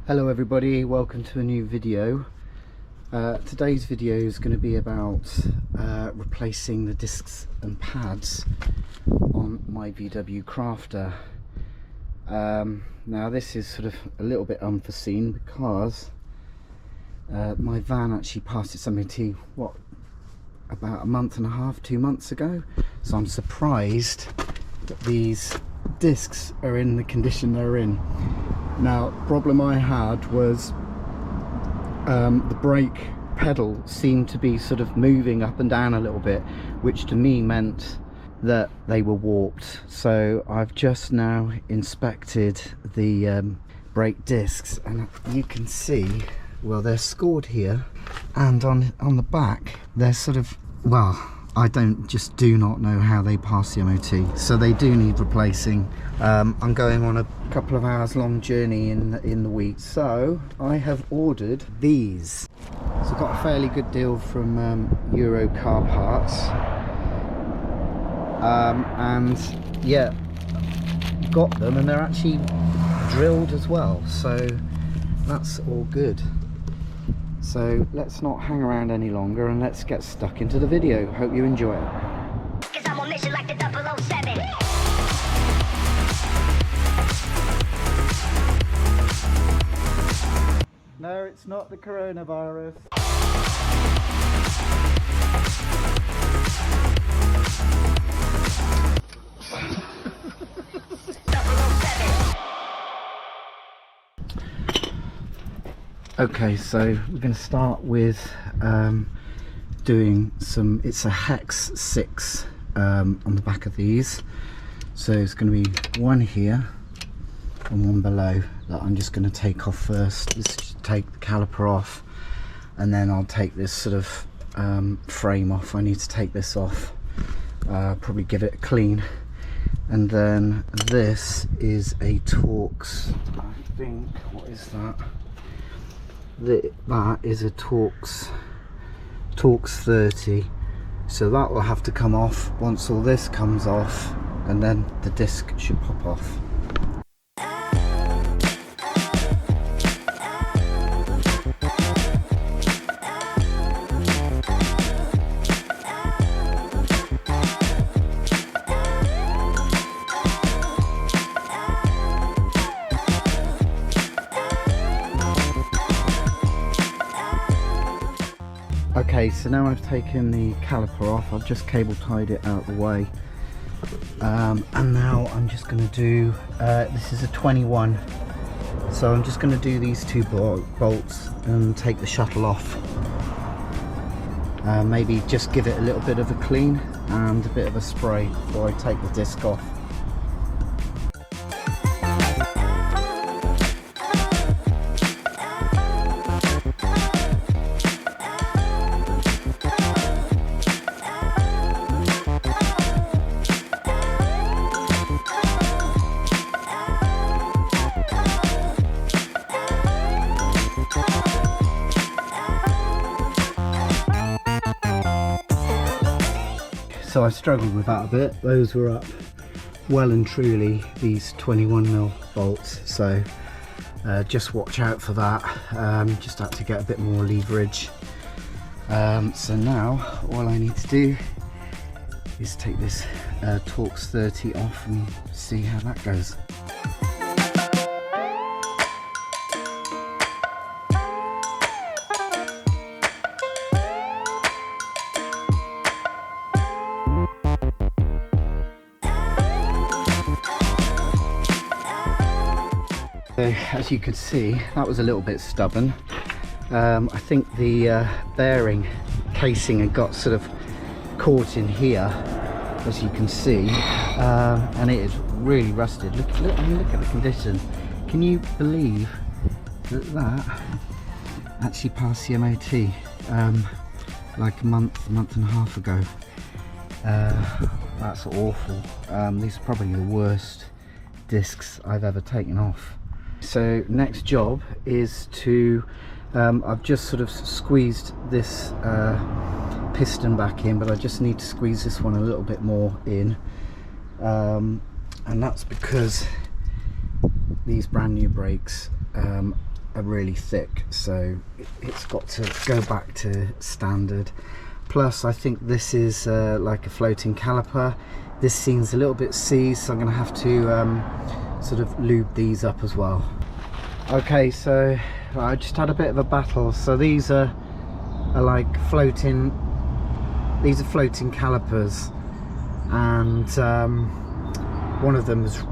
Hello everybody, welcome to a new video. Today's video is going to be about replacing the discs and pads on my VW Crafter. Now this is sort of a little bit unforeseen because my van actually passed its MOT about a month and a half, 2 months ago, so I'm surprised that these discs are in the condition they're in. Now, the problem I had was the brake pedal seemed to be sort of moving up and down a little bit, which to me meant that they were warped. So I've just now inspected the brake discs, and you can see, well, they're scored here, and on the back they're sort of, well, I do not know how they pass the MOT, so they do need replacing. I'm going on a couple of hours long journey in the week, so I have ordered these. So I got a fairly good deal from Euro Car Parts, and yeah, got them, and they're actually drilled as well, so that's all good. So let's not hang around any longer and let's get stuck into the video. Hope you enjoy it. 'Cause I'm on mission like the 007. No, it's not the coronavirus. Okay, so we're going to start with doing some, it's a hex 6 on the back of these. So it's going to be one here and one below that I'm just going to take off first. This is take the caliper off, and then I'll take this sort of frame off. I need to take this off, probably give it a clean. And then this is a Torx, I think, what is that? That is a Torx 30, so that will have to come off once all this comes off, and then the disc should pop off. Okay, so now I've taken the caliper off, I've just cable tied it out of the way, and now I'm just going to do, this is a 21, so I'm just going to do these two bolts and take the shuttle off. Maybe just give it a little bit of a clean and a bit of a spray before I take the disc off. So I struggled with that a bit. Those were up well and truly, these 21mm bolts, so just watch out for that. Just had to get a bit more leverage. So now all I need to do is take this Torx 30 off and see how that goes. So as you could see, that was a little bit stubborn. I think the bearing casing had got sort of caught in here, as you can see, and it is really rusted. Look at the condition. Can you believe that actually passed the MOT like a month and a half ago? That's awful. These are probably the worst discs I've ever taken off. So next job is to, I've just sort of squeezed this piston back in, but I just need to squeeze this one a little bit more in, and that's because these brand new brakes are really thick, so it's got to go back to standard. Plus I think this is like a floating caliper. This seems a little bit seized, so I'm going to have to sort of lube these up as well. Okay, so I just had a bit of a battle. So these are like floating, these are floating calipers, and one of them was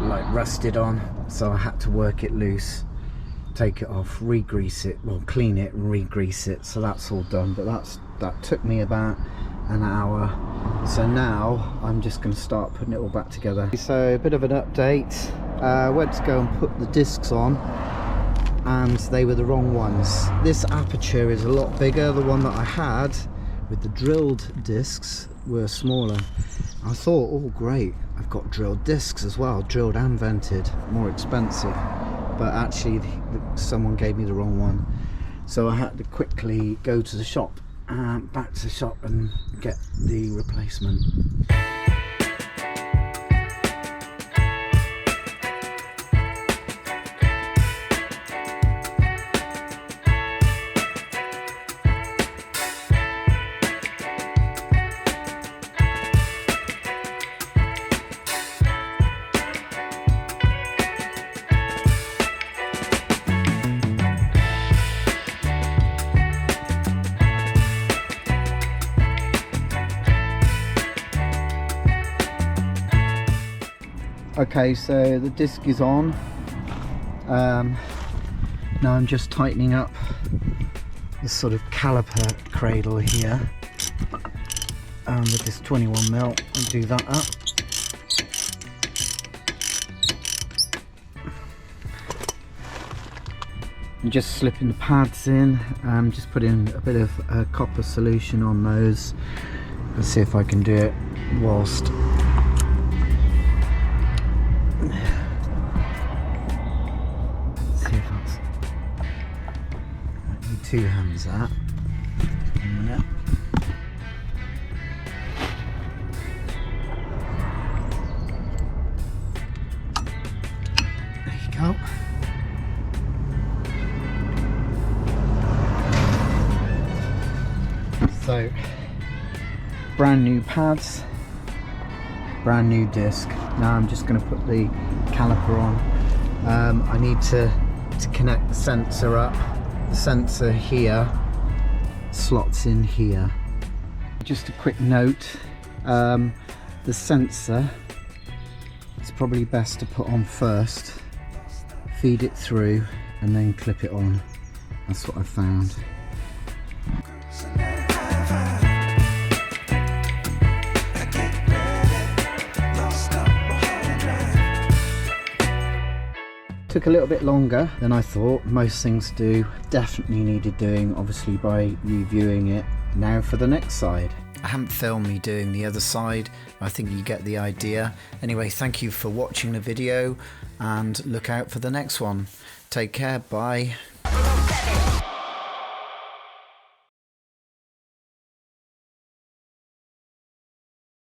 like rusted on, so I had to work it loose, take it off, re-grease it, well, clean it and re-grease it. So that's all done, but that took me about an hour. So now I'm just going to start putting it all back together. So a bit of an update. Went to go and put the discs on, and they were the wrong ones. This aperture is a lot bigger. The one that I had with the drilled discs were smaller. I thought, oh great, I've got drilled discs as well, drilled and vented, more expensive. But actually someone gave me the wrong one, so I had to quickly go to the shop, back to the shop, and get the replacement. Okay, so the disc is on. Now I'm just tightening up the sort of caliper cradle here, with this 21mm. I'll do that up. I'm just slipping the pads in. Just putting a bit of copper solution on those. Let's see if I can do it whilst two hands that. 1 minute. There you go. So, brand new pads, brand new disc. Now I'm just going to put the caliper on. I need to connect the sensor up. The sensor here slots in here. Just a quick note, the sensor is probably best to put on first, feed it through, and then clip it on. That's what I found. Took a little bit longer than I thought. Most things do. Definitely needed doing, obviously, by reviewing it. Now for the next side. I haven't filmed me doing the other side. I think you get the idea. Anyway, thank you for watching the video, and look out for the next one. Take care. Bye.